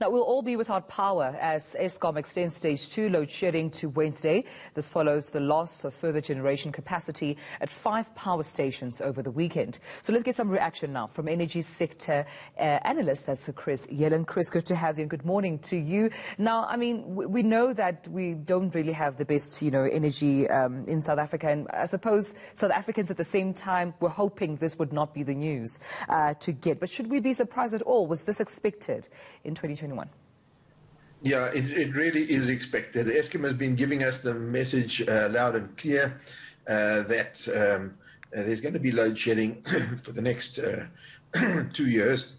Now, we'll all be without power as Eskom extends stage 2 load shedding to Wednesday. This follows the loss of further generation capacity at 5 power stations over the weekend. So let's get some reaction now from energy sector analyst, that's Chris Yelland. Chris, good to have you and good morning to you. Now, I mean, we know that we don't really have the best, energy in South Africa, and I suppose South Africans at the same time were hoping this would not be the news to get. But should we be surprised at all? Was this expected in 2021? Yeah, it really is expected. Eskom has been giving us the message loud and clear that there's going to be load shedding for the next 2 years,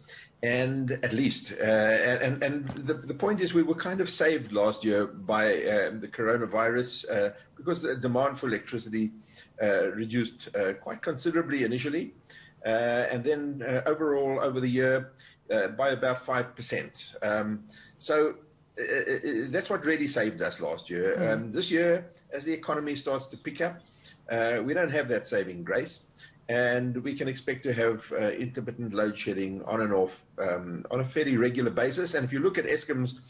and at least. And the point is, we were kind of saved last year by the coronavirus because the demand for electricity reduced quite considerably initially, and then overall over the year by about 5%. So that's what really saved us last year. This year, as the economy starts to pick up, we don't have that saving grace, and we can expect to have intermittent load shedding on and off on a fairly regular basis. And if you look at Eskom's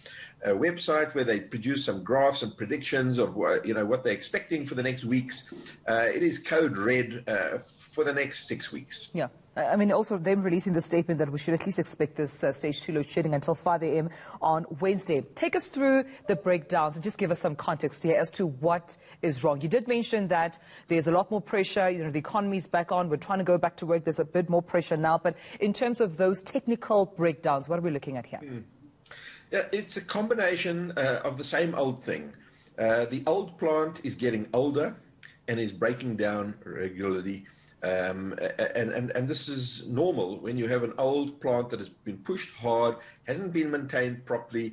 website, where they produce some graphs and predictions of what they're expecting for the next weeks, it is code red for the next 6 weeks. Yeah. I mean, also them releasing the statement that we should at least expect this stage 2 load shedding until 5 a.m. on Wednesday. Take us through the breakdowns and just give us some context here as to what is wrong. You did mention that there's a lot more pressure. The economy's back on. We're trying to go back to work. There's a bit more pressure now. But in terms of those technical breakdowns, what are we looking at here? Yeah, it's a combination of the same old thing. The old plant is getting older and is breaking down regularly. And this is normal when you have an old plant that has been pushed hard, hasn't been maintained properly.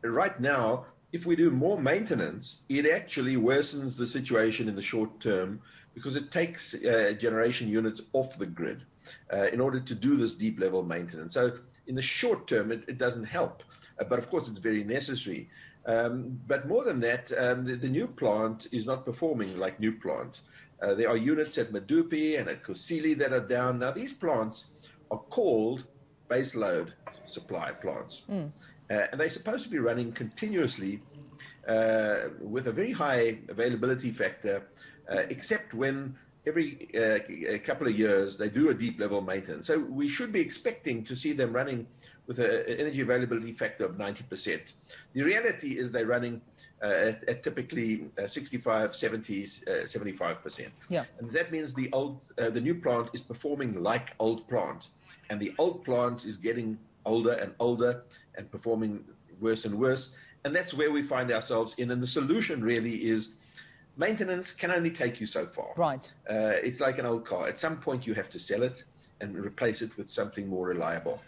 Right now, if we do more maintenance, it actually worsens the situation in the short term because it takes generation units off the grid in order to do this deep level maintenance. So in the short term, it doesn't help, but of course it's very necessary. But more than that, the new plant is not performing like new plant. There are units at Medupi and at Kusile that are down. Now, these plants are called baseload supply plants. And they're supposed to be running continuously with a very high availability factor, except when every couple of years they do a deep level maintenance. So we should be expecting to see them running with an energy availability factor of 90%. The reality is they're running at typically 65, 70s, 75%. Yeah. And that means the new plant is performing like old plant, and the old plant is getting older and older and performing worse and worse. And that's where we find ourselves in. And the solution really is maintenance can only take you so far. Right. It's like an old car. At some point, you have to sell it and replace it with something more reliable.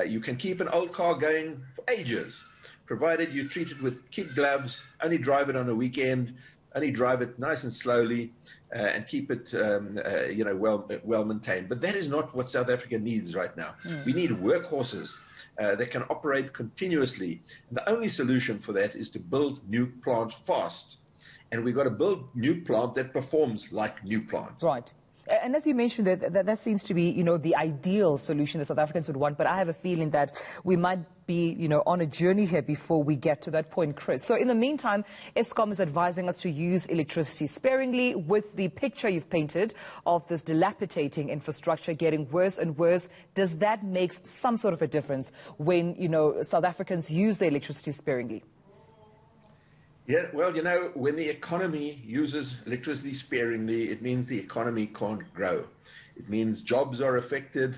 You can keep an old car going for ages, provided you treat it with kid gloves, only drive it on a weekend, only drive it nice and slowly, and keep it well maintained. But that is not what South Africa needs right now. We need workhorses that can operate continuously. And the only solution for that is to build new plant fast. And we've got to build new plant that performs like new plant. Right. And as you mentioned, that seems to be, the ideal solution that South Africans would want. But I have a feeling that we might be, on a journey here before we get to that point, Chris. So in the meantime, Eskom is advising us to use electricity sparingly. With the picture you've painted of this dilapidating infrastructure getting worse and worse, does that make some sort of a difference when, South Africans use their electricity sparingly? Yeah, well, when the economy uses electricity sparingly, it means the economy can't grow. It means jobs are affected,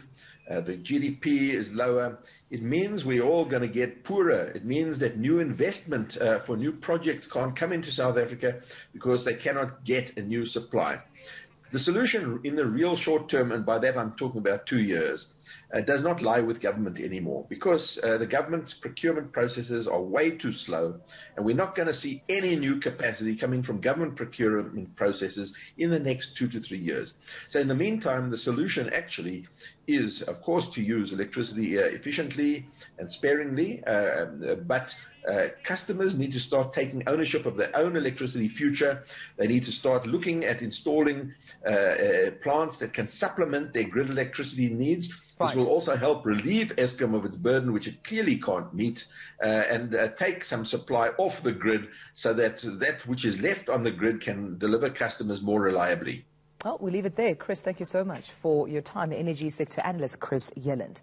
the GDP is lower. It means we're all going to get poorer. It means that new investment for new projects can't come into South Africa because they cannot get a new supply. The solution in the real short term, and by that I'm talking about 2 years, does not lie with government anymore, because the government's procurement processes are way too slow, and we're not going to see any new capacity coming from government procurement processes in the next 2 to 3 years. So in the meantime, the solution actually is, of course, to use electricity efficiently and sparingly, but customers need to start taking ownership of their own electricity future. They need to start looking at installing plants that can supplement their grid electricity needs. This will also help relieve Eskom of its burden, which it clearly can't meet, and take some supply off the grid so that that which is left on the grid can deliver customers more reliably. Well, we'll leave it there. Chris, thank you so much for your time. Energy sector analyst Chris Yelland.